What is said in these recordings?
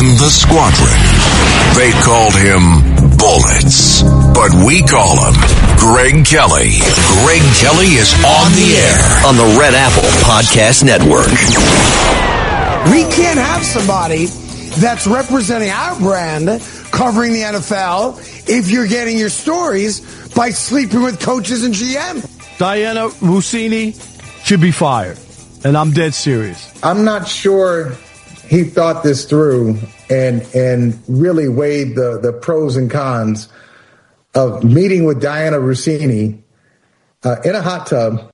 in the squadron. They called him Bullets, but we call him Greg Kelly. Greg Kelly is on the air on the Red Apple Podcast Network. We can't have somebody that's representing our brand covering the NFL if you're getting your stories by sleeping with coaches and GM. Diana Russini should be fired, and I'm dead serious. I'm not sure he thought this through and really weighed the pros and cons of meeting with Diana Russini in a hot tub.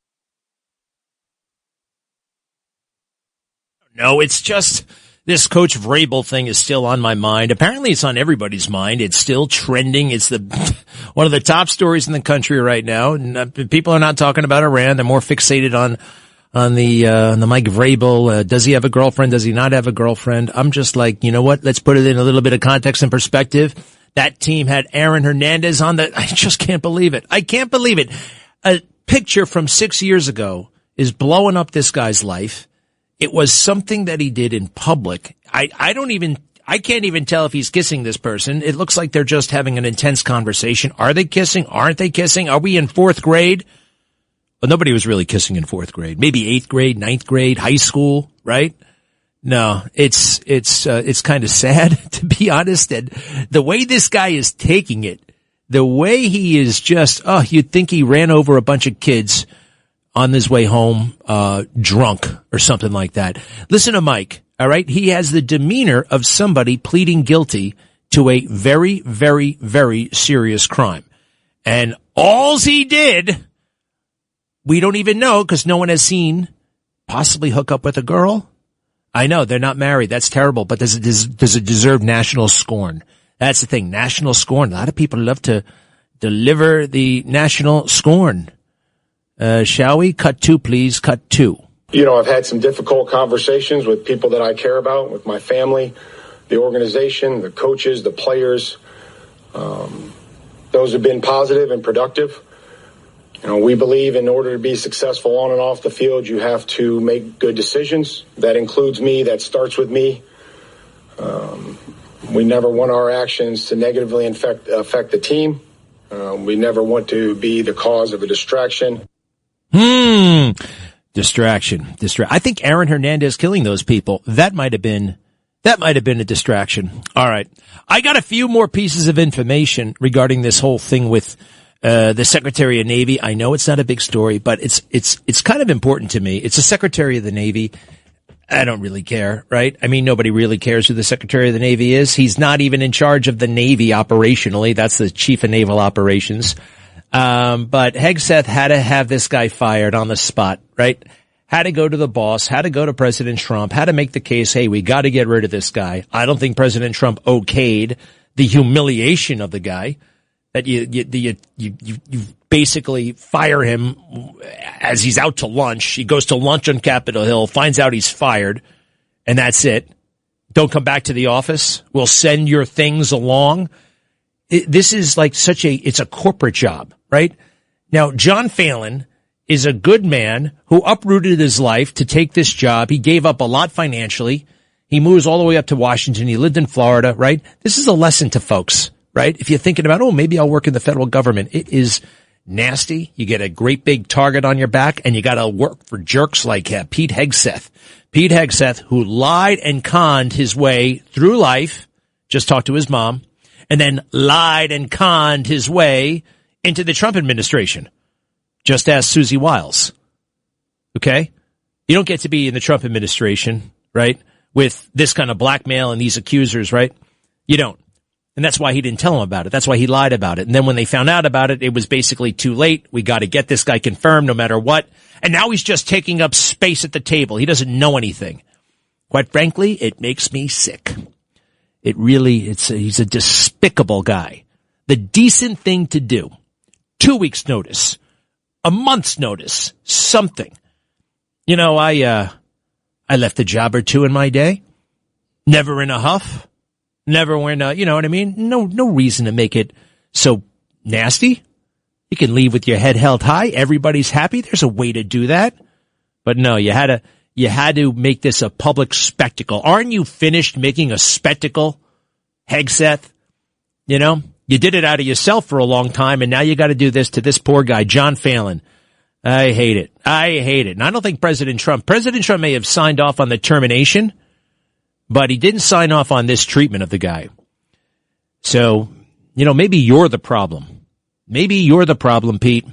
No, it's just this Coach Vrabel thing is still on my mind. Apparently it's on everybody's mind. It's still trending. It's one of the top stories in the country right now. And people are not talking about Iran. They're more fixated on the Mike Vrabel. Does he have a girlfriend? Does he not have a girlfriend? I'm just like, you know what? Let's put it in a little bit of context and perspective. That team had Aaron Hernandez on I just can't believe it. I can't believe it. A picture from 6 years ago is blowing up this guy's life. It was something that he did in public. I can't even tell if he's kissing this person. It looks like they're just having an intense conversation. Are they kissing? Aren't they kissing? Are we in fourth grade? Well, nobody was really kissing in fourth grade. Maybe eighth grade, ninth grade, high school, right? No, it's kind of sad, to be honest. And the way this guy is taking it, the way he is just, you'd think he ran over a bunch of kids on his way home, drunk or something like that. Listen to Mike, all right? He has the demeanor of somebody pleading guilty to a very, very, very serious crime. And all he did, we don't even know because no one has seen, possibly hook up with a girl. I know they're not married. That's terrible, but does it deserve national scorn? That's the thing, national scorn. A lot of people love to deliver the national scorn. Shall we? Cut two, please. Cut two. You know, I've had some difficult conversations with people that I care about, with my family, the organization, the coaches, the players. Those have been positive and productive. You know, we believe in order to be successful on and off the field, you have to make good decisions. That includes me. That starts with me. We never want our actions to negatively affect the team. We never want to be the cause of a distraction. Distraction. I think Aaron Hernandez killing those people, that might have been a distraction. All right. I got a few more pieces of information regarding this whole thing with the Secretary of Navy. I know it's not a big story, but it's kind of important to me. It's the Secretary of the Navy. I don't really care, right? I mean, nobody really cares who the Secretary of the Navy is. He's not even in charge of the Navy operationally. That's the Chief of Naval Operations. But Hegseth had to have this guy fired on the spot, right? Had to go to the boss, had to go to President Trump, had to make the case, hey, we got to get rid of this guy. I don't think President Trump okayed the humiliation of the guy, that you basically fire him as he's out to lunch. He goes to lunch on Capitol Hill, finds out he's fired, and that's it. Don't come back to the office. We'll send your things along. This is like it's a corporate job, right? Now, John Phelan is a good man who uprooted his life to take this job. He gave up a lot financially. He moves all the way up to Washington. He lived in Florida, right? This is a lesson to folks, right? If you're thinking about, maybe I'll work in the federal government, it is nasty. You get a great big target on your back, and you got to work for jerks like Pete Hegseth. Pete Hegseth, who lied and conned his way through life, just talked to his mom, and then lied and conned his way into the Trump administration. Just ask Susie Wiles. Okay? You don't get to be in the Trump administration, right, with this kind of blackmail and these accusers, right? You don't. And that's why he didn't tell him about it. That's why he lied about it. And then when they found out about it, it was basically too late. We got to get this guy confirmed no matter what. And now he's just taking up space at the table. He doesn't know anything. Quite frankly, it makes me sick. He's a despicable guy. The decent thing to do, 2 weeks notice, a month's notice, something. You know, I left a job or two in my day. Never in a huff. Never in a, you know what I mean? No reason to make it so nasty. You can leave with your head held high. Everybody's happy. There's a way to do that. But no, you had you had to make this a public spectacle. Aren't you finished making a spectacle, Hegseth? You know, you did it out of yourself for a long time, and now you got to do this to this poor guy, John Phelan. I hate it. And I don't think President Trump may have signed off on the termination, but he didn't sign off on this treatment of the guy. So, you know, maybe you're the problem. Maybe you're the problem, Pete.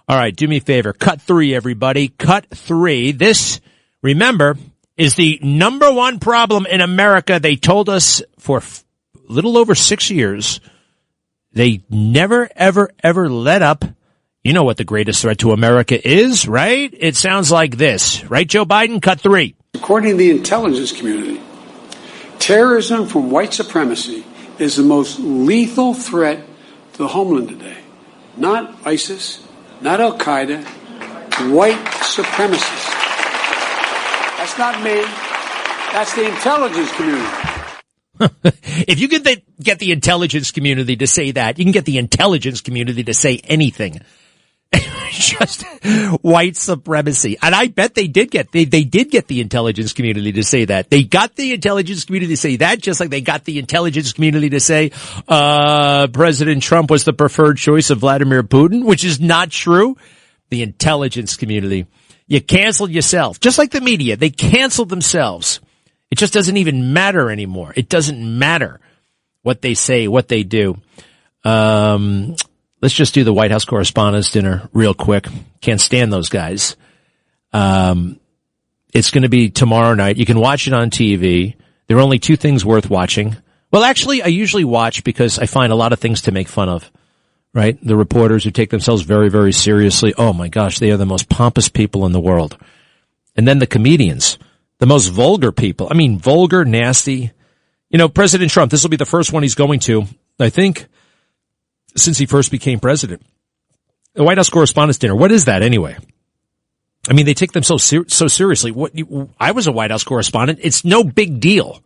All right, do me a favor. Cut 3, everybody. Cut 3. This, remember, is the number one problem in America. They told us for a little over 6 years. They never, ever, ever let up. You know what the greatest threat to America is, right? It sounds like this. Right, Joe Biden? Cut 3. According to the intelligence community, terrorism from white supremacy is the most lethal threat to the homeland today. Not ISIS, not Al-Qaeda, white supremacists. That's not me. That's the intelligence community. If you can get the intelligence community to say that, you can get the intelligence community to say anything. Just white supremacy. And I bet they did get the intelligence community to say that. They got the intelligence community to say that, just like they got the intelligence community to say, President Trump was the preferred choice of Vladimir Putin, which is not true. The intelligence community. You canceled yourself. Just like the media. They canceled themselves. It just doesn't even matter anymore. It doesn't matter what they say, what they do. Let's just do the White House Correspondents' Dinner real quick. Can't stand those guys. It's going to be tomorrow night. You can watch it on TV. There are only 2 things worth watching. Well, actually, I usually watch because I find a lot of things to make fun of, right? The reporters who take themselves very, very seriously. Oh, my gosh, they are the most pompous people in the world. And then the comedians, the most vulgar people. I mean, vulgar, nasty. You know, President Trump, this will be the first one he's going to, I think, since he first became president. The White House Correspondents' Dinner. What is that anyway? I mean, they take themselves so seriously. I was a White House correspondent. It's no big deal,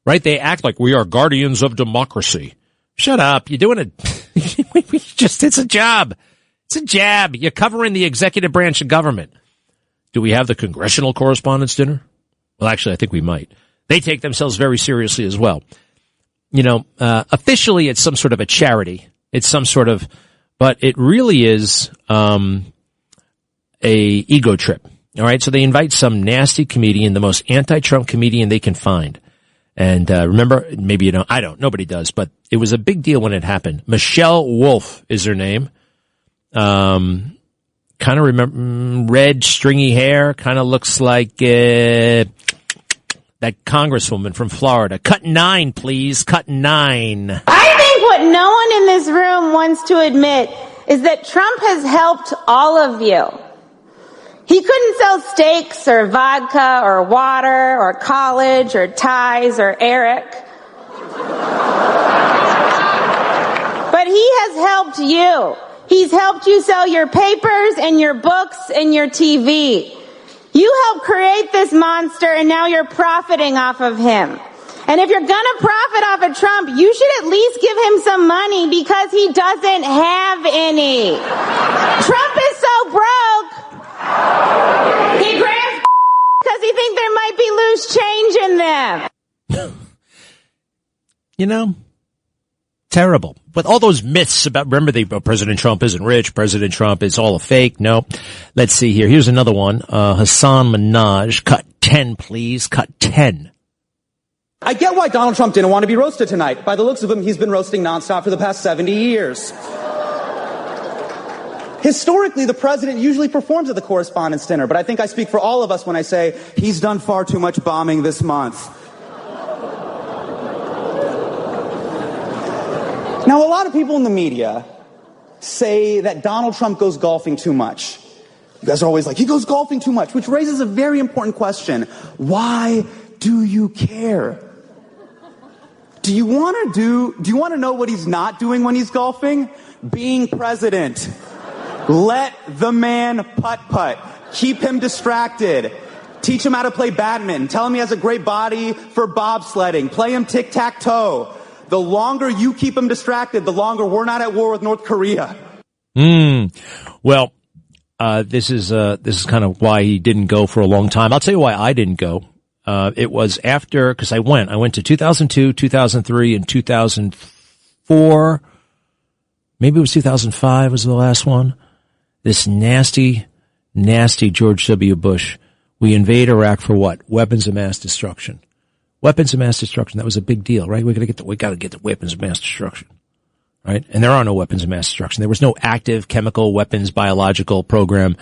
right? They act like we are guardians of democracy. Shut up. You're doing it. It's a job. It's a jab. You're covering the executive branch of government. Do we have the Congressional Correspondents' Dinner? Well, actually, I think we might. They take themselves very seriously as well. You know, officially it's some sort of a charity. It's some sort of, but it really is a ego trip. All right, so they invite some nasty comedian, the most anti-Trump comedian they can find. And remember, maybe you know, I don't, nobody does, but it was a big deal when it happened. Michelle Wolf is her name. Kind of remember, red, stringy hair, kind of looks like that congresswoman from Florida. Cut 9, please. Cut 9. I think what no one in this room wants to admit is that Trump has helped all of you. He couldn't sell steaks or vodka or water or college or ties or Eric. But he has helped you. He's helped you sell your papers and your books and your TV. You helped create this monster, and now you're profiting off of him. And if you're gonna profit off of Trump, you should at least give him some money because he doesn't have any. Trump is so broke. He grants because he thinks there might be loose change in them. You know, terrible. But all those myths about, remember, President Trump isn't rich, President Trump is all a fake. No. Let's see here. Here's another one. Hassan Minhaj. Cut 10, please. Cut 10. I get why Donald Trump didn't want to be roasted tonight. By the looks of him, he's been roasting nonstop for the past 70 years. Historically, the president usually performs at the Correspondents' Dinner, but I think I speak for all of us when I say he's done far too much bombing this month. Now, a lot of people in the media say that Donald Trump goes golfing too much. You guys are always like, he goes golfing too much, which raises a very important question. Why do you care? Do you want to know what he's not doing when he's golfing? Being president. Let the man putt-putt. Keep him distracted. Teach him how to play badminton. Tell him he has a great body for bobsledding. Play him tic-tac-toe. The longer you keep him distracted, the longer we're not at war with North Korea. Well, this is kind of why he didn't go for a long time. I'll tell you why I didn't go. It was after, cause I went to 2002, 2003, and 2004. Maybe it was 2005 was the last one. This nasty George W. Bush. We invade Iraq for what? Weapons of mass destruction. Weapons of mass destruction. That was a big deal, right? We gotta get the weapons of mass destruction. Right? And there are no weapons of mass destruction. There was no active chemical weapons biological program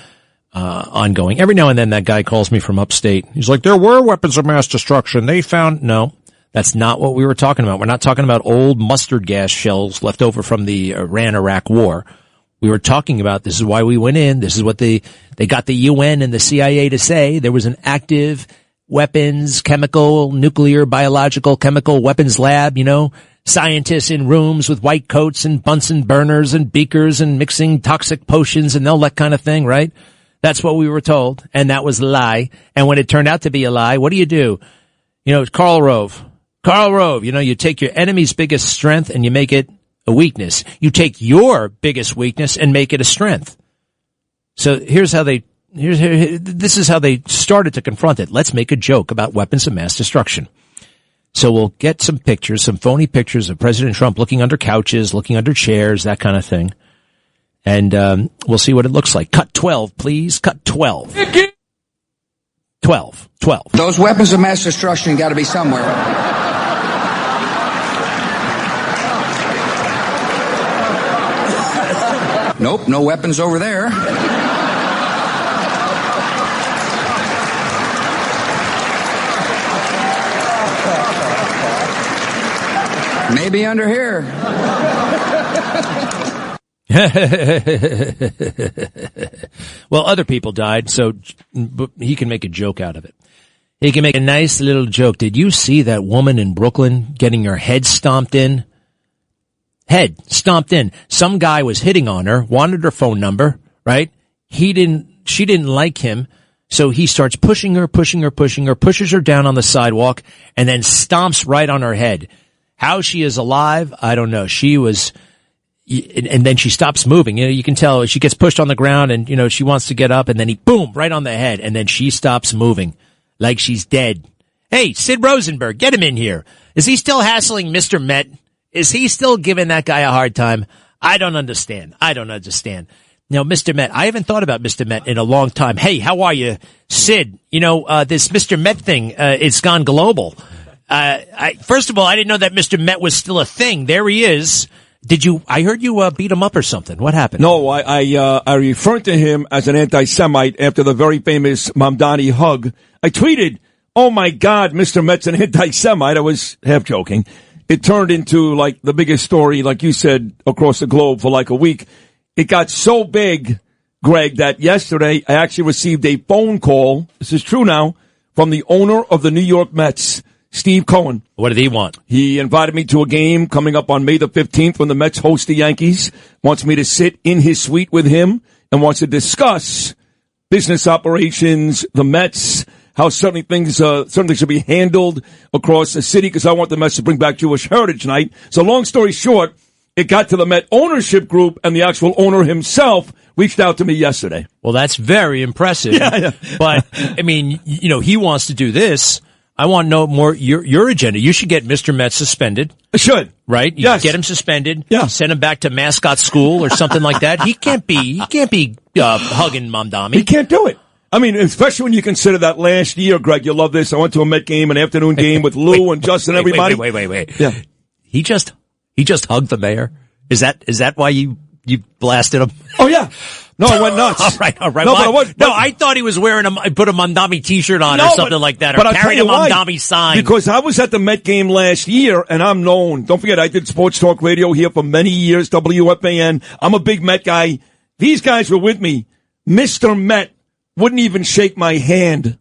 ongoing. Every now and then that guy calls me from upstate. He's like, there were weapons of mass destruction. They found, no, that's not what we were talking about. We're not talking about old mustard gas shells left over from the Iran-Iraq war. We were talking about, this is why we went in. This is what they got the UN and the CIA to say. There was an active weapons, chemical, nuclear, biological, chemical weapons lab, scientists in rooms with white coats and Bunsen burners and beakers and mixing toxic potions and all that kind of thing, right? That's what we were told. And that was a lie. And when it turned out to be a lie, what do? Karl Rove, you take your enemy's biggest strength and you make it a weakness. You take your biggest weakness and make it a strength. So this is how they started to confront it. Let's make a joke about weapons of mass destruction. So we'll get some pictures, some phony pictures of President Trump looking under couches, looking under chairs, that kind of thing. And we'll see what it looks like. Cut 12, please. Cut 12. 12. Those weapons of mass destruction got to be somewhere. Nope, no weapons over there. Maybe under here. Well, other people died, so he can make a joke out of it. He can make a nice little joke. Did you see that woman in Brooklyn getting her head stomped in? Head stomped in. Some guy was hitting on her, wanted her phone number, right? She didn't like him, so he starts pushing her, pushes her down on the sidewalk, and then stomps right on her head. How she is alive, I don't know. She was, and then she stops moving. You can tell she gets pushed on the ground and, she wants to get up and then he boom, right on the head. And then she stops moving like she's dead. Hey, Sid Rosenberg, get him in here. Is he still hassling Mr. Met? Is he still giving that guy a hard time? I don't understand. Now, Mr. Met, I haven't thought about Mr. Met in a long time. Hey, how are you? Sid, this Mr. Met thing, it's gone global. First of all, I didn't know that Mr. Met was still a thing. There he is. I heard you beat him up or something. What happened? No, I referred to him as an anti-Semite after the very famous Mamdani hug. I tweeted, oh my God, Mr. Met's an anti-Semite. I was half joking. It turned into like the biggest story, like you said, across the globe for like a week. It got so big, Greg, that yesterday I actually received a phone call. This is true now, from the owner of the New York Mets, Steve Cohen. What did he want? He invited me to a game coming up on May the 15th when the Mets host the Yankees. Wants me to sit in his suite with him and wants to discuss business operations, the Mets, how certain things should be handled across the city, because I want the Mets to bring back Jewish Heritage Night. So long story short, it got to the Met ownership group, and the actual owner himself reached out to me yesterday. Well, that's very impressive. Yeah. But, I mean, he wants to do this. I want to know more your agenda. You should get Mr. Met suspended. I should. Right? You yes. Get him suspended. Yeah. Send him back to mascot school or something like that. He can't be hugging Mamdani. He can't do it. I mean, especially when you consider that last year, Greg, you love this. I went to a Met game, an afternoon game with Lou and Justin and everybody. Wait. Yeah. He just hugged the mayor. Is that why you blasted him? Oh yeah. No, I went nuts. All right. No, I thought he was wearing put a Mamdani t-shirt on or something like that, or carried a Mamdani sign. Because I was at the Met game last year, and I'm known. Don't forget, I did sports talk radio here for many years, WFAN. I'm a big Met guy. These guys were with me. Mr. Met wouldn't even shake my hand.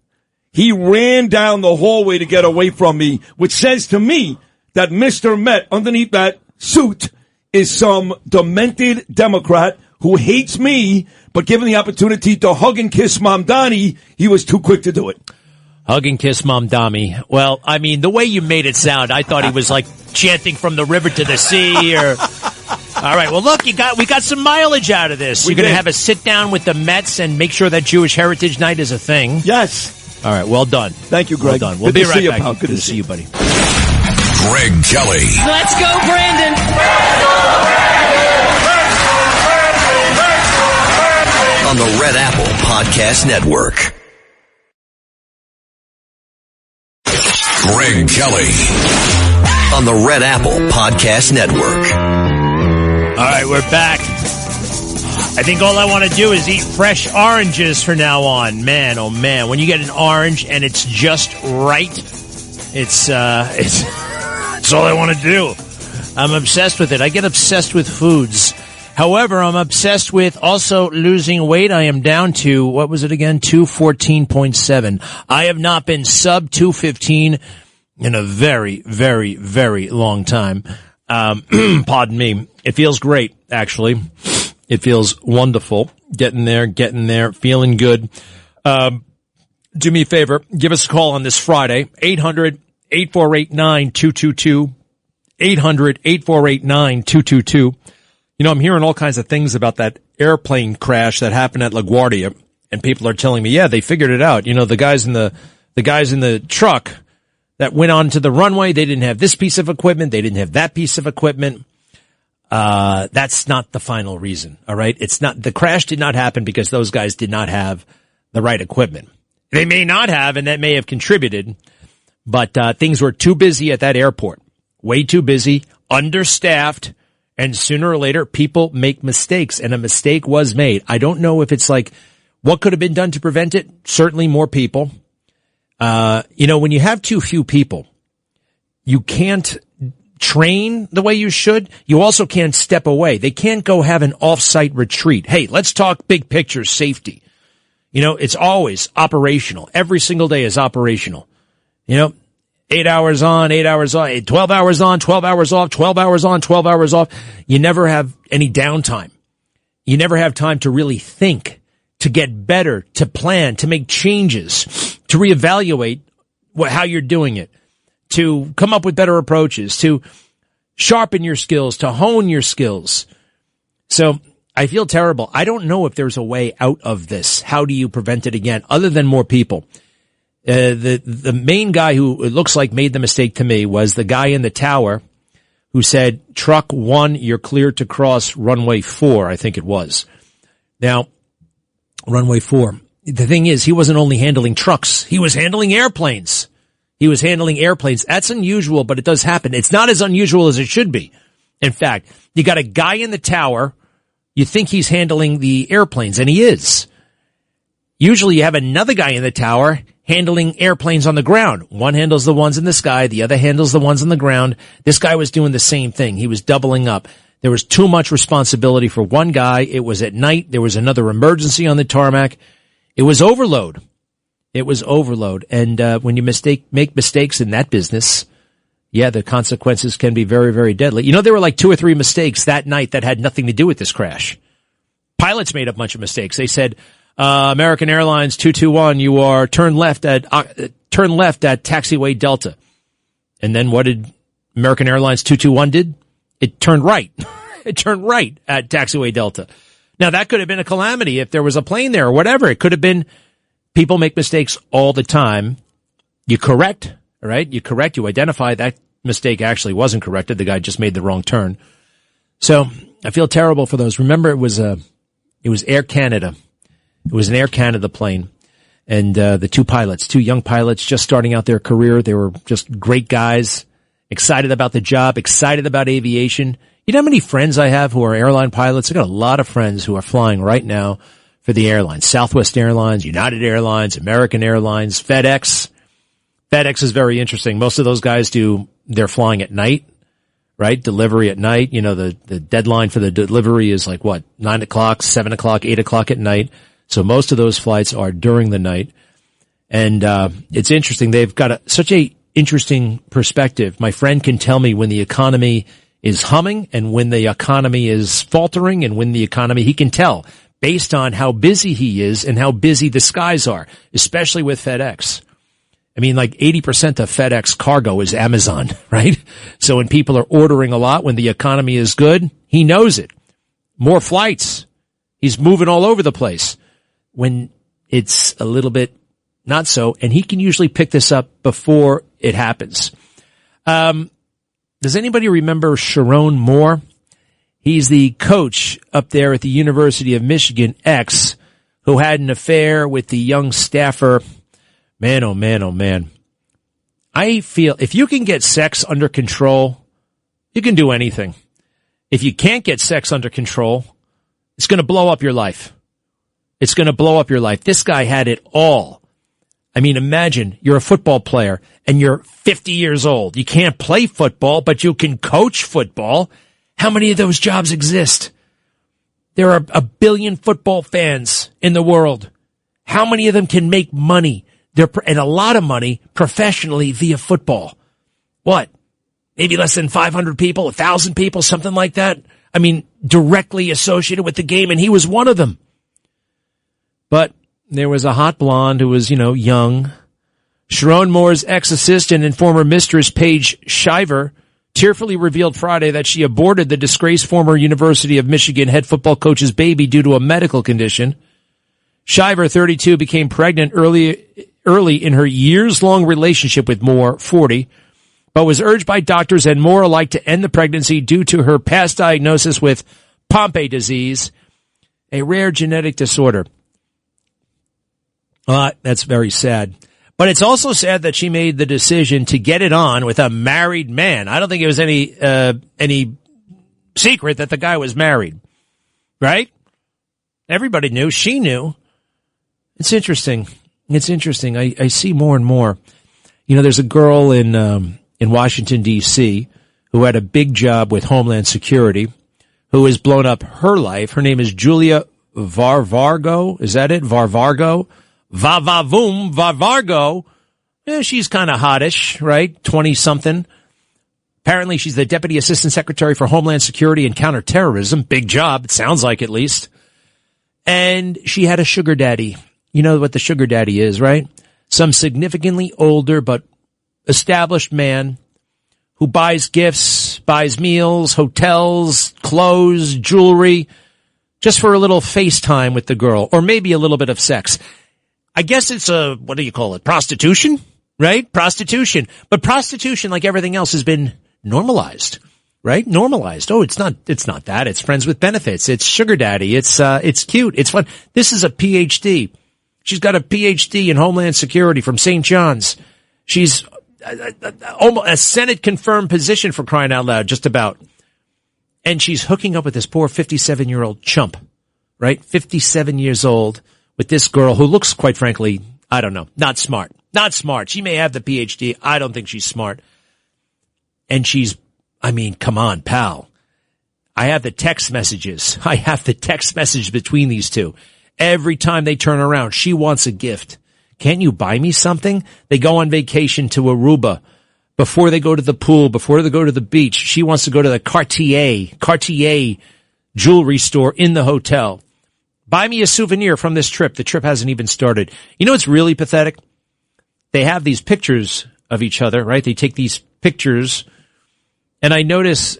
He ran down the hallway to get away from me, which says to me that Mr. Met, underneath that suit, is some demented Democrat who hates me, but given the opportunity to hug and kiss Mamdani, he was too quick to do it. Hug and kiss Mamdani. Well, I mean, the way you made it sound, I thought he was like chanting from the river to the sea, or All right. Well, look, we got some mileage out of this. You're going to have a sit down with the Mets and make sure that Jewish Heritage Night is a thing. Yes. All right. Well done. Thank you, Greg. Well done. We'll be right back. Good to see you, buddy. Greg Kelly. Let's go, Brandon. On the Red Apple Podcast Network. Greg Kelly on the Red Apple Podcast Network. All right, we're back. I think all I want to do is eat fresh oranges from now on. Man, oh man, when you get an orange and it's just right, it's all I want to do. I'm obsessed with it. I get obsessed with foods. However, I'm obsessed with also losing weight. I am down to, what was it again? 214.7. I have not been sub 215 in a very, very, very long time. Pardon me. It feels great, actually. It feels wonderful. Getting there, feeling good. Do me a favor. Give us a call on this Friday. 800-848-9222. 800-848-9222. You know, I'm hearing all kinds of things about that airplane crash that happened at LaGuardia, and people are telling me, yeah, they figured it out. You know, the guys in the truck that went onto the runway, they didn't have this piece of equipment, they didn't have that piece of equipment. That's not the final reason, all right? It's not, the crash did not happen because those guys did not have the right equipment. They may not have, and that may have contributed, but things were too busy at that airport. Way too busy, understaffed. And sooner or later, people make mistakes, and a mistake was made. I don't know if it's like, what could have been done to prevent it? Certainly more people. You know, when you have too few people, you can't train the way you should. You also can't step away. They can't go have an off-site retreat. Hey, let's talk big picture safety. You know, it's always operational. Every single day is operational. You know, 8 hours on, 8 hours off, 12 hours on, 12 hours off, 12 hours on, 12 hours off. You never have any downtime. You never have time to really think, to get better, to plan, to make changes, to reevaluate how you're doing it, to come up with better approaches, to sharpen your skills, to hone your skills. So I feel terrible. I don't know if there's a way out of this. How do you prevent it again, other than more people? The main guy who it looks like made the mistake to me was the guy in the tower who said, truck 1, you're clear to cross runway 4, I think it was. Now, runway 4. The thing is, he wasn't only handling trucks. He was handling airplanes. That's unusual, but it does happen. It's not as unusual as it should be. In fact, you got a guy in the tower. You think he's handling the airplanes, and he is. Usually you have another guy in the tower handling airplanes on the ground. One handles the ones in the sky, the other handles the ones on the ground. This guy was doing the same thing. He was doubling up. There was too much responsibility for one guy. It was at night. There was another emergency on the tarmac. It was overload. And when you make mistakes in that business, yeah, the consequences can be very, very deadly. You know, there were like 2 or 3 mistakes that night that had nothing to do with this crash. Pilots made a bunch of mistakes. They said, American Airlines 221, you are turn left at taxiway Delta. And then what did American Airlines 221 did? It turned right. It turned right at taxiway Delta. Now that could have been a calamity if there was a plane there or whatever. It could have been. People make mistakes all the time. You correct, all right? You correct, you identify that mistake actually wasn't corrected. The guy just made the wrong turn. So I feel terrible for those. Remember, it was Air Canada. It was an Air Canada plane. And the 2 young pilots just starting out their career. They were just great guys, excited about the job, excited about aviation. You know how many friends I have who are airline pilots? I got a lot of friends who are flying right now for the airlines. Southwest Airlines, United Airlines, American Airlines, FedEx. FedEx is very interesting. Most of those guys they're flying at night, right? Delivery at night. You know, the deadline for the delivery is like what? 9 o'clock, 7 o'clock, 8 o'clock at night. So most of those flights are during the night. And, it's interesting. They've got such a interesting perspective. My friend can tell me when the economy is humming and when the economy is faltering and when the economy, he can tell based on how busy he is and how busy the skies are, especially with FedEx. I mean, like 80% of FedEx cargo is Amazon, right? So when people are ordering a lot, when the economy is good, he knows it. More flights. He's moving all over the place. When it's a little bit not so, and he can usually pick this up before it happens. Does anybody remember Sharon Moore? He's the coach up there at the University of Michigan, who had an affair with the young staffer. Man, oh man, oh man. I feel if you can get sex under control, you can do anything. If you can't get sex under control, it's going to blow up your life. It's going to blow up your life. This guy had it all. I mean, imagine you're a football player and you're 50 years old. You can't play football, but you can coach football. How many of those jobs exist? There are 1 billion football fans in the world. How many of them can make money? And a lot of money professionally via football. What? Maybe less than 500 people, 1,000 people, something like that. I mean, directly associated with the game, and he was one of them. But there was a hot blonde who was, young. Sharon Moore's ex-assistant and former mistress, Paige Shiver, tearfully revealed Friday that she aborted the disgraced former University of Michigan head football coach's baby due to a medical condition. Shiver, 32, became pregnant early in her years-long relationship with Moore, 40, but was urged by doctors and Moore alike to end the pregnancy due to her past diagnosis with Pompe disease, a rare genetic disorder. That's very sad. But it's also sad that she made the decision to get it on with a married man. I don't think it was any secret that the guy was married, right? Everybody knew. She knew. It's interesting. It's interesting. I see more and more. There's a girl in Washington, D.C. who had a big job with Homeland Security who has blown up her life. Her name is Julia Varvargo. Is that it? Varvargo? Varvargo. Yeah, she's kind of hottish, right? 20-something. Apparently, she's the Deputy Assistant Secretary for Homeland Security and Counterterrorism. Big job, it sounds like, at least. And she had a sugar daddy. You know what the sugar daddy is, right? Some significantly older but established man who buys gifts, buys meals, hotels, clothes, jewelry, just for a little FaceTime with the girl, or maybe a little bit of sex. I guess it's what do you call it? Prostitution, right? Prostitution. But prostitution, like everything else, has been normalized, right? Normalized. Oh, it's not that. It's friends with benefits. It's sugar daddy. It's cute. It's fun. This is a PhD. She's got a PhD in Homeland Security from St. John's. She's almost a Senate-confirmed position, for crying out loud, just about. And she's hooking up with this poor 57-year-old chump, right? 57 years old with this girl who looks, quite frankly, I don't know, not smart. Not smart. She may have the PhD. I don't think she's smart. And come on, pal. I have the text messages. I have the text message between these two. Every time they turn around, she wants a gift. Can't you buy me something? They go on vacation to Aruba. Before they go to the pool, before they go to the beach, she wants to go to the Cartier jewelry store in the hotel. Buy me a souvenir from this trip. The trip hasn't even started. You know what's really pathetic? They have these pictures of each other, right? They take these pictures, and I notice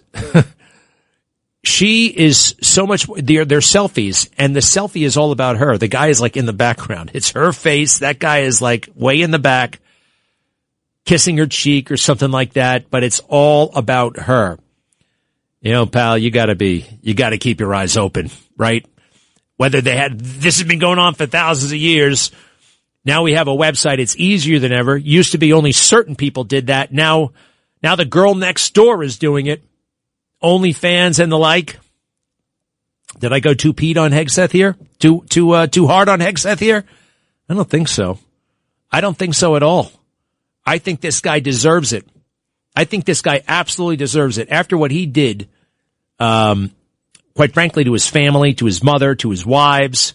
she is so much, they're selfies, and the selfie is all about her. The guy is like in the background. It's her face. That guy is like way in the back, kissing her cheek or something like that, but it's all about her. Pal, you gotta keep your eyes open, right? Whether this has been going on for thousands of years. Now we have a website. It's easier than ever. Used to be only certain people did that. Now the girl next door is doing it. OnlyFans and the like. Did I go too Pete on Hegseth here? Too hard on Hegseth here? I don't think so. I don't think so at all. I think this guy deserves it. I think this guy absolutely deserves it. After what he did, quite frankly, to his family, to his mother, to his wives.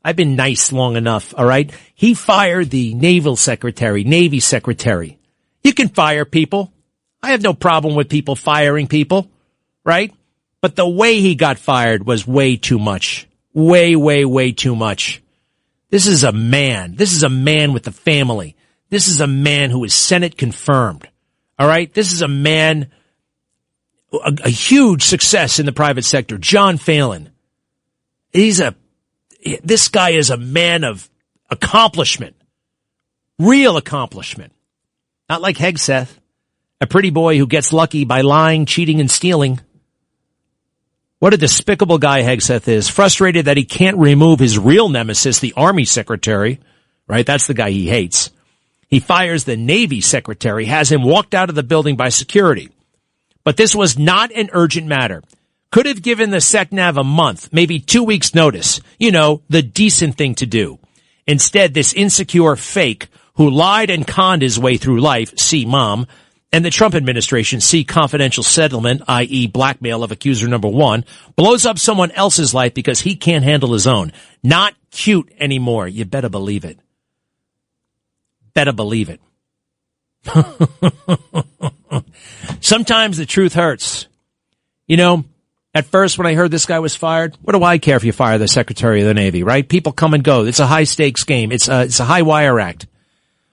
I've been nice long enough, all right? He fired the Navy secretary. You can fire people. I have no problem with people firing people, right? But the way he got fired was way too much. Way, way, way too much. This is a man. This is a man with a family. This is a man who is Senate confirmed. All right? This is a man, a huge success in the private sector. John Phelan. This guy is a man of accomplishment. Real accomplishment. Not like Hegseth, a pretty boy who gets lucky by lying, cheating, and stealing. What a despicable guy Hegseth is. Frustrated that he can't remove his real nemesis, the Army Secretary. Right? That's the guy he hates. He fires the Navy Secretary, has him walked out of the building by security. But this was not an urgent matter. Could have given the SecNav a month, maybe 2 weeks notice. You know, the decent thing to do. Instead, this insecure fake who lied and conned his way through life, see mom, and the Trump administration, see confidential settlement, i.e. blackmail of accuser number one, blows up someone else's life because he can't handle his own. Not cute anymore. You better believe it. Better believe it. Sometimes the truth hurts. You know, at first when I heard this guy was fired, what do I care if you fire the Secretary of the Navy, right? People come and go. It's a high stakes game. It's a high wire act.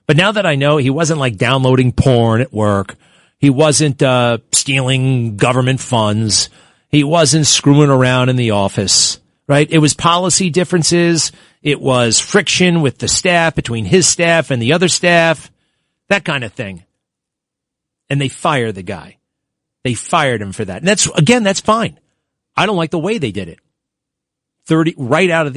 But now that I know he wasn't like downloading porn at work, he wasn't stealing government funds, he wasn't screwing around in the office, right? It was policy differences, it was friction with the staff, between his staff and the other staff, that kind of thing. And they fired the guy. They fired him for that. And that's fine. I don't like the way they did it. 30 right out of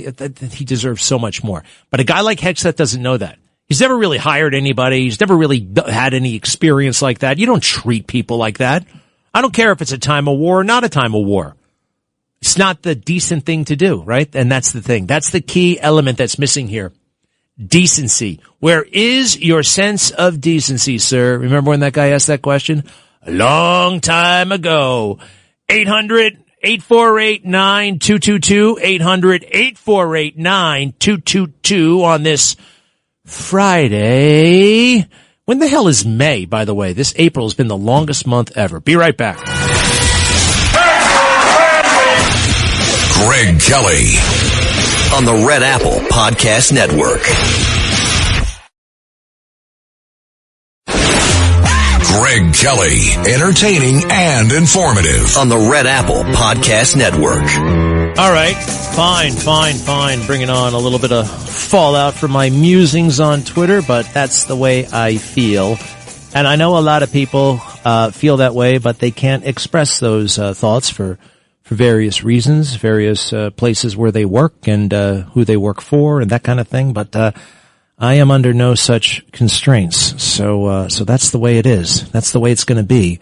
he deserves so much more. But a guy like Hegseth doesn't know that. He's never really hired anybody. He's never really had any experience like that. You don't treat people like that. I don't care if it's a time of war or not a time of war. It's not the decent thing to do, right? And that's the thing. That's the key element that's missing here. Decency. Where is your sense of decency, sir? Remember when that guy asked that question? A long time ago. 800-848-9222. 800-848-9222 on this Friday. When the hell is May, by the way? This April has been the longest month ever. Be right back. Greg Kelly on the Red Apple Podcast Network. Greg Kelly, entertaining and informative on the Red Apple Podcast Network. All right. Fine. Bringing on a little bit of fallout from my musings on Twitter, but that's the way I feel. And I know a lot of people feel that way, but they can't express those thoughts for various reasons, various places where they work and who they work for and that kind of thing. But I am under no such constraints. So that's the way it is. That's the way it's going to be.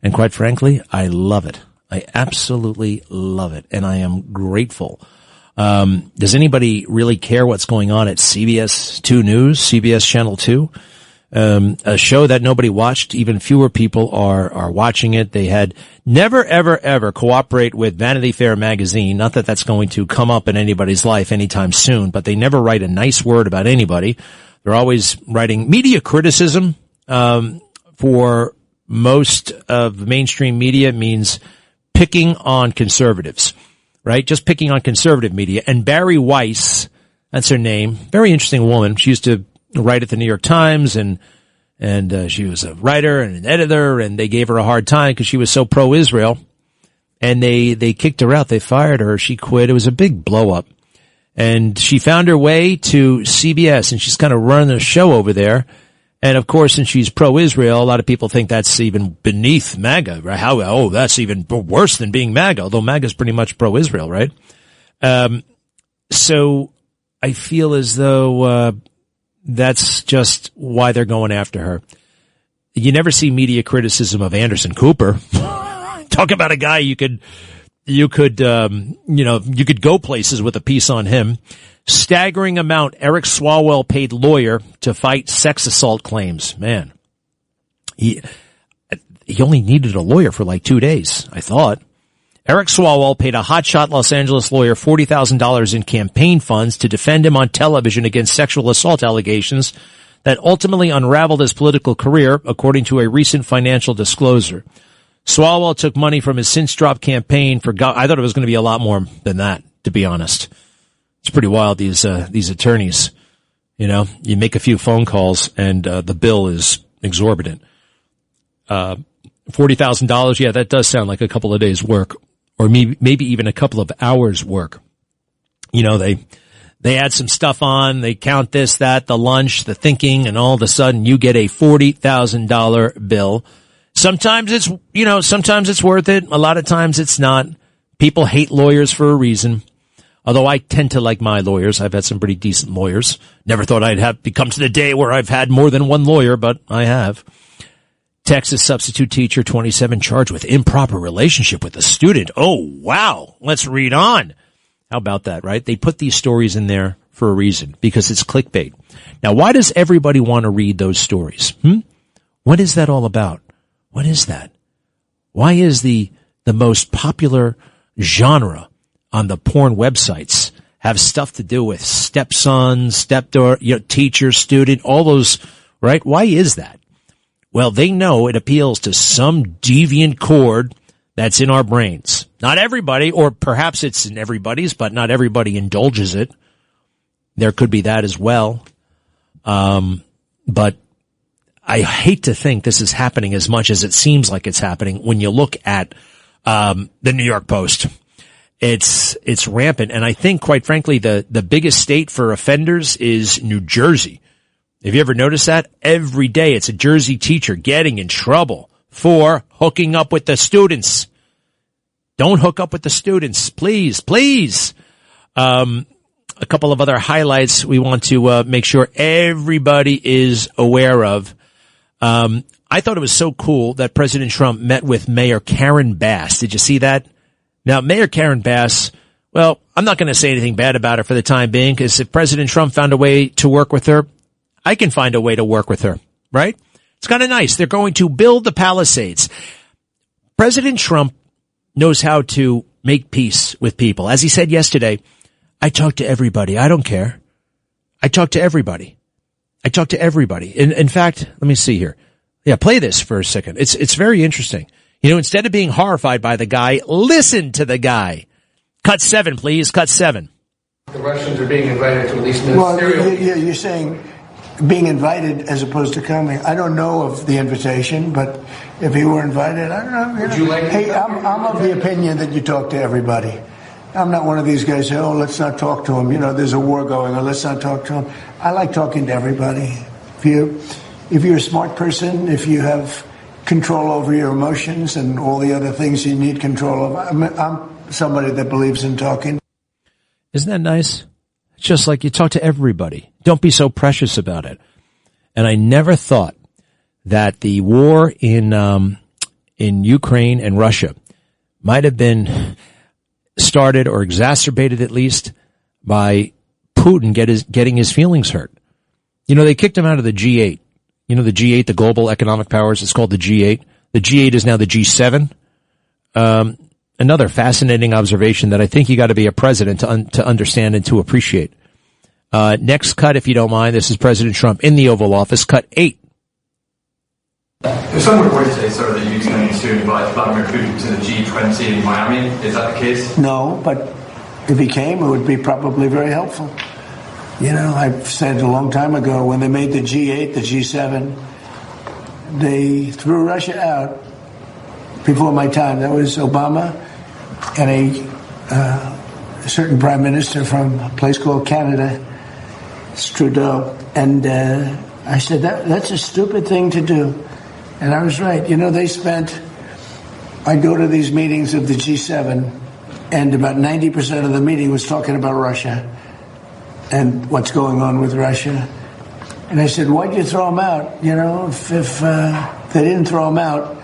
And quite frankly, I love it. I absolutely love it. And I am grateful. Does anybody really care what's going on at CBS 2 News, CBS Channel 2? A show that nobody watched. Even fewer people are watching it. They had never, ever cooperate with Vanity Fair magazine. Not that that's going to come up in anybody's life anytime soon, but they never write a nice word about anybody. They're always writing media criticism. For most of mainstream media means picking on conservatives, right? Just picking on conservative media. And Barry Weiss, that's her name, very interesting woman. She used to write at the New York Times, and she was a writer and an editor, and they gave her a hard time because she was so pro-Israel. And they kicked her out. They fired her. She quit. It was a big blow up. And she found her way to CBS, and she's kind of running the show over there. And of course, since she's pro-Israel, a lot of people think that's even beneath MAGA, right? That's even worse than being MAGA, although MAGA's pretty much pro-Israel, right? So I feel as though, that's just why they're going after her. You never see media criticism of Anderson Cooper. Talk about a guy you could go places with a piece on him. Staggering amount Eric Swalwell paid lawyer to fight sex assault claims. Man, he only needed a lawyer for like 2 days, I thought. Eric Swalwell paid a hotshot Los Angeles lawyer $40,000 in campaign funds to defend him on television against sexual assault allegations that ultimately unraveled his political career, according to a recent financial disclosure. Swalwell took money from his since-dropped campaign for I thought it was going to be a lot more than that, to be honest. It's pretty wild, these attorneys. You make a few phone calls and the bill is exorbitant. $40,000, yeah, that does sound like a couple of days' work, or maybe even a couple of hours' work. They add some stuff on, they count this, that, the lunch, the thinking, and all of a sudden you get a $40,000 bill. Sometimes it's worth it. A lot of times it's not. People hate lawyers for a reason. Although I tend to like my lawyers. I've had some pretty decent lawyers. Never thought I'd have come to the day where I've had more than one lawyer, but I have. Texas substitute teacher 27 charged with improper relationship with a student. Oh, wow. Let's read on. How about that, right? They put these stories in there for a reason, because it's clickbait. Now, why does everybody want to read those stories? What is that all about? What is that? Why is the most popular genre on the porn websites have stuff to do with stepson, stepdaughter, teacher, student, all those, right? Why is that? Well, they know it appeals to some deviant chord that's in our brains. Not everybody, or perhaps it's in everybody's, but not everybody indulges it. There could be that as well. But I hate to think this is happening as much as it seems like it's happening when you look at the New York Post. It's rampant. And I think, quite frankly, the biggest state for offenders is New Jersey. Have you ever noticed that? Every day it's a Jersey teacher getting in trouble for hooking up with the students. Don't hook up with the students, please, please. A couple of other highlights we want to make sure everybody is aware of. I thought it was so cool that President Trump met with Mayor Karen Bass. Did you see that? Now, Mayor Karen Bass, well, I'm not going to say anything bad about her for the time being, because if President Trump found a way to work with her, I can find a way to work with her, right? It's kind of nice. They're going to build the Palisades. President Trump knows how to make peace with people. As he said yesterday, I talk to everybody. I don't care. I talk to everybody. I talk to everybody. In fact, let me see here. Yeah, play this for a second. It's very interesting. Instead of being horrified by the guy, listen to the guy. Cut 7, please. Cut 7. The Russians are being invited to at least ministerial. Well, you're saying being invited as opposed to coming. I don't know of the invitation, but if he were invited, I don't know. Would you like to hey, I'm of the opinion that you talk to everybody. I'm not one of these guys who say, let's not talk to him. There's a war going on. Let's not talk to him. I like talking to everybody. If you're a smart person, if you have control over your emotions and all the other things you need control of, I'm somebody that believes in talking. Isn't that nice? It's just like you talk to everybody. Don't be so precious about it. And I never thought that the war in Ukraine and Russia might have been started or exacerbated at least by Putin getting his feelings hurt. They kicked him out of the G8. The G8, the global economic powers, it's called the G8. The G8 is now the G7. Another fascinating observation that I think you got to be a president to understand and to appreciate. Next cut, if you don't mind. This is President Trump in the Oval Office. Cut 8. There's some reports today, sir, that you're going to invite Vladimir Putin to the G20 in Miami. Is that the case? No, but if he came, it would be probably very helpful. I've said a long time ago, when they made the G8, the G7, they threw Russia out before my time. That was Obama and a certain prime minister from a place called Canada, Trudeau. And I said, that's a stupid thing to do. And I was right. I go to these meetings of the G7, and about 90% of the meeting was talking about Russia and what's going on with Russia. And I said, why'd you throw them out? If they didn't throw them out,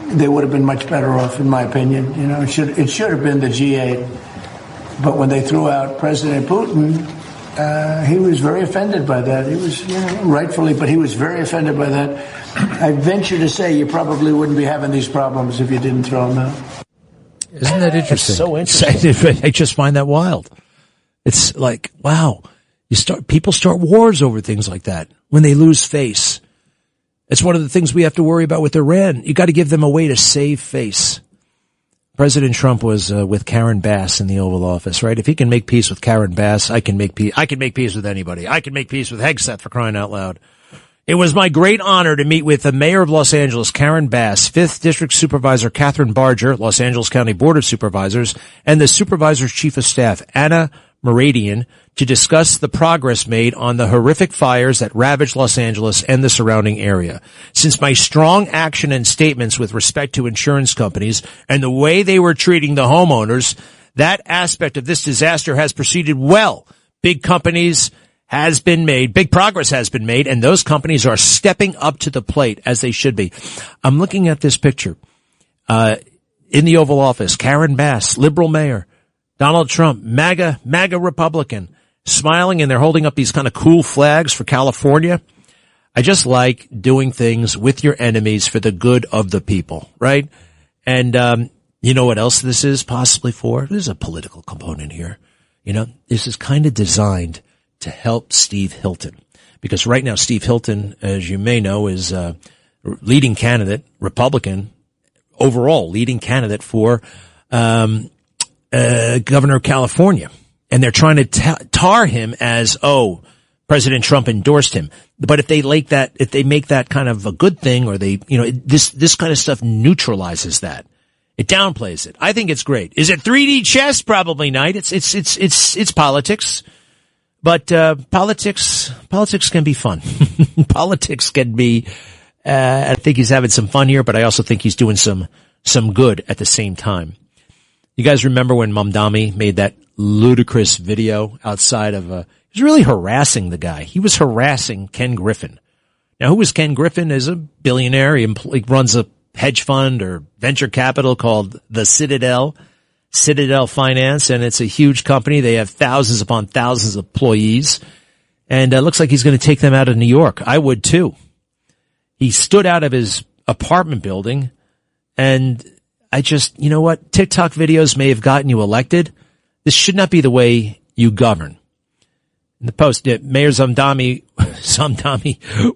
they would have been much better off, in my opinion. It should have been the G8. But when they threw out President Putin, he was very offended by that. He was, rightfully, but he was very offended by that. I venture to say you probably wouldn't be having these problems if you didn't throw them out. Isn't that interesting? It's so interesting. I just find that wild. It's like, wow, people start wars over things like that when they lose face. It's one of the things we have to worry about with Iran. You got to give them a way to save face. President Trump was with Karen Bass in the Oval Office, right? If he can make peace with Karen Bass, I can make peace with anybody. I can make peace with Hegseth, for crying out loud. It was my great honor to meet with the mayor of Los Angeles, Karen Bass, 5th District Supervisor Catherine Barger, Los Angeles County Board of Supervisors, and the Supervisor's Chief of Staff, Anna Meridian, to discuss the progress made on the horrific fires that ravaged Los Angeles and the surrounding area. Since my strong action and statements with respect to insurance companies and the way they were treating the homeowners, that aspect of this disaster has proceeded well. Big progress has been made, and those companies are stepping up to the plate as they should be. I'm looking at this picture. In the Oval Office, Karen Bass, liberal mayor, Donald Trump, MAGA Republican, smiling, and they're holding up these kind of cool flags for California. I just like doing things with your enemies for the good of the people, right? And, you know what else this is possibly for? There's a political component here. You know, this is kind of designed to help Steve Hilton, because right now Steve Hilton, as you may know, is leading candidate, Republican, overall leading candidate for governor of California. And they're trying to tar him as, President Trump endorsed him. But if they make that kind of a good thing, or this kind of stuff neutralizes that. It downplays it. I think it's great. Is it 3D chess? Probably not. It's politics. But politics can be fun. Politics can be. I think he's having some fun here, but I also think he's doing some good at the same time. You guys remember when Mamdani made that ludicrous video outside of he was really harassing the guy. He was harassing Ken Griffin. Now, who was Ken Griffin? Is a billionaire. He runs a hedge fund or venture capital called the Citadel Finance, and it's a huge company. They have thousands upon thousands of employees, and it looks like he's going to take them out of New York. I would too. He stood out of his apartment building, and you know what? TikTok videos may have gotten you elected. This should not be the way you govern. In the Post, Mayor Zamdami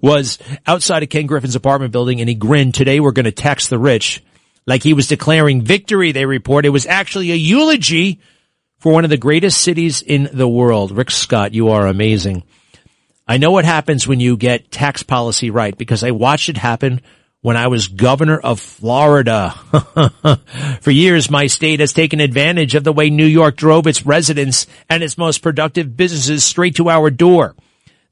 was outside of Ken Griffin's apartment building, and he grinned. Today we're going to tax the rich. Like he was declaring victory, they report. It was actually a eulogy for one of the greatest cities in the world. Rick Scott, you are amazing. I know what happens when you get tax policy right, because I watched it happen when I was governor of Florida. For years, my state has taken advantage of the way New York drove its residents and its most productive businesses straight to our door.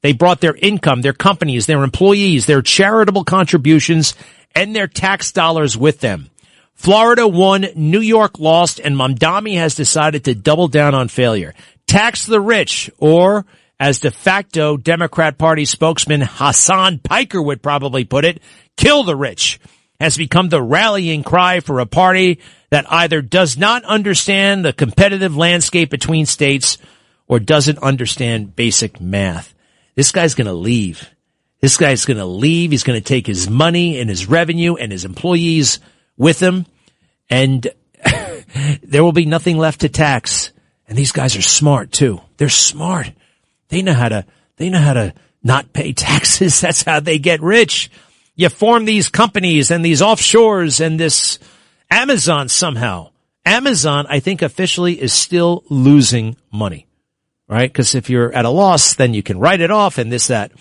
They brought their income, their companies, their employees, their charitable contributions, and their tax dollars with them. Florida won, New York lost, and Mamdani has decided to double down on failure. Tax the rich, or as de facto Democrat Party spokesman Hassan Piker would probably put it, kill the rich, has become the rallying cry for a party that either does not understand the competitive landscape between states or doesn't understand basic math. This guy's going to leave. He's going to take his money and his revenue and his employees with him, and there will be nothing left to tax. And these guys are smart too. They're smart. They know how to not pay taxes. That's how they get rich. You form these companies and these offshores and this Amazon somehow. Amazon, I think officially is still losing money, right? Because if you're at a loss, then you can write it off and this, that.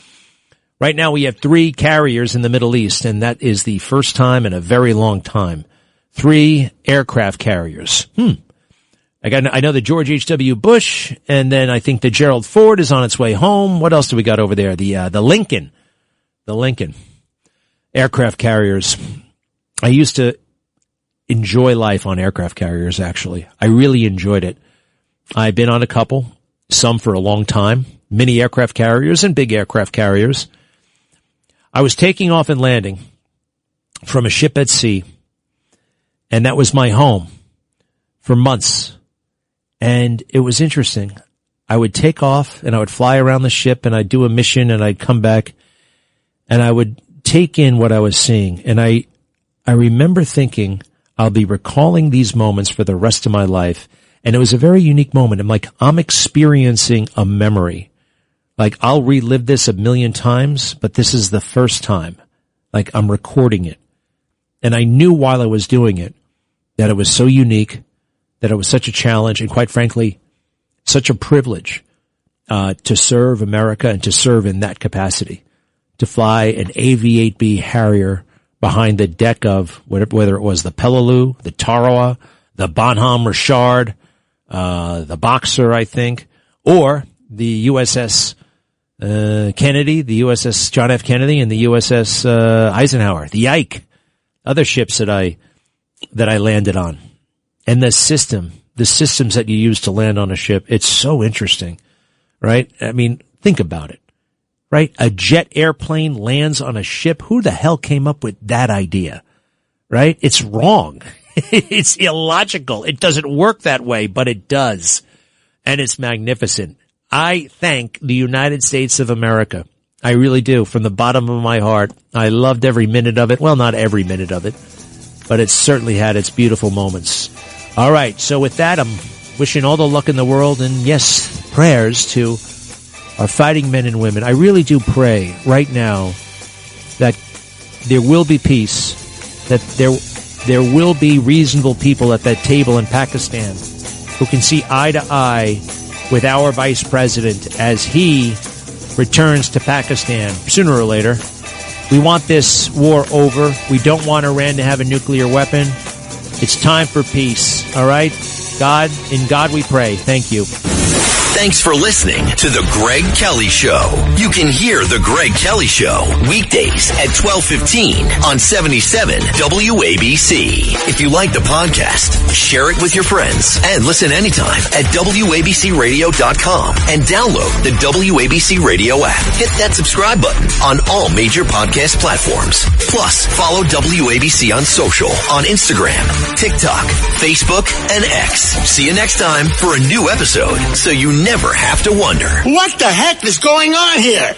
Right now we have 3 carriers in the Middle East, and that is the first time in a very long time. 3 aircraft carriers. I know the George H.W. Bush, and then I think the Gerald Ford is on its way home. What else do we got over there? The Lincoln. The Lincoln. Aircraft carriers. I used to enjoy life on aircraft carriers, actually. I really enjoyed it. I've been on a couple, some for a long time. Mini aircraft carriers and big aircraft carriers. I was taking off and landing from a ship at sea, and that was my home for months. And it was interesting. I would take off and I would fly around the ship and I'd do a mission and I'd come back and I would take in what I was seeing. And I remember thinking I'll be recalling these moments for the rest of my life. And it was a very unique moment. I'm experiencing a memory. Like I'll relive this a million times, but this is the first time. Like I'm recording it. And I knew while I was doing it that it was so unique, that it was such a challenge, and quite frankly, such a privilege to serve America and to serve in that capacity, to fly an AV-8B Harrier behind the deck of whether it was the Peleliu, the Tarawa, the Bonhomme Richard, the Boxer, I think, or the USS Kennedy, the USS John F. Kennedy, and the USS Eisenhower, the Ike, other ships that I landed on. And the systems that you use to land on a ship, it's so interesting, right? I mean, think about it, right? A jet airplane lands on a ship. Who the hell came up with that idea, right? It's wrong. It's illogical. It doesn't work that way, but it does. And it's magnificent. I thank the United States of America. I really do, from the bottom of my heart. I loved every minute of it. Well, not every minute of it, but it certainly had its beautiful moments. All right, so with that, I'm wishing all the luck in the world, and yes, prayers to our fighting men and women. I really do pray right now that there will be peace, that there will be reasonable people at that table in Pakistan who can see eye to eye with our vice president as he returns to Pakistan sooner or later. We want this war over. We don't want Iran to have a nuclear weapon. It's time for peace. All right? In God we pray. Thank you. Thanks for listening to The Greg Kelly Show. You can hear The Greg Kelly Show weekdays at 12:15 on 77 WABC. If you like the podcast, share it with your friends and listen anytime at WABCRadio.com and download the WABC Radio app. Hit that subscribe button on all major podcast platforms. Plus, follow WABC on social on Instagram, TikTok, Facebook, and X. See you next time for a new episode so you never have to wonder, what the heck is going on here?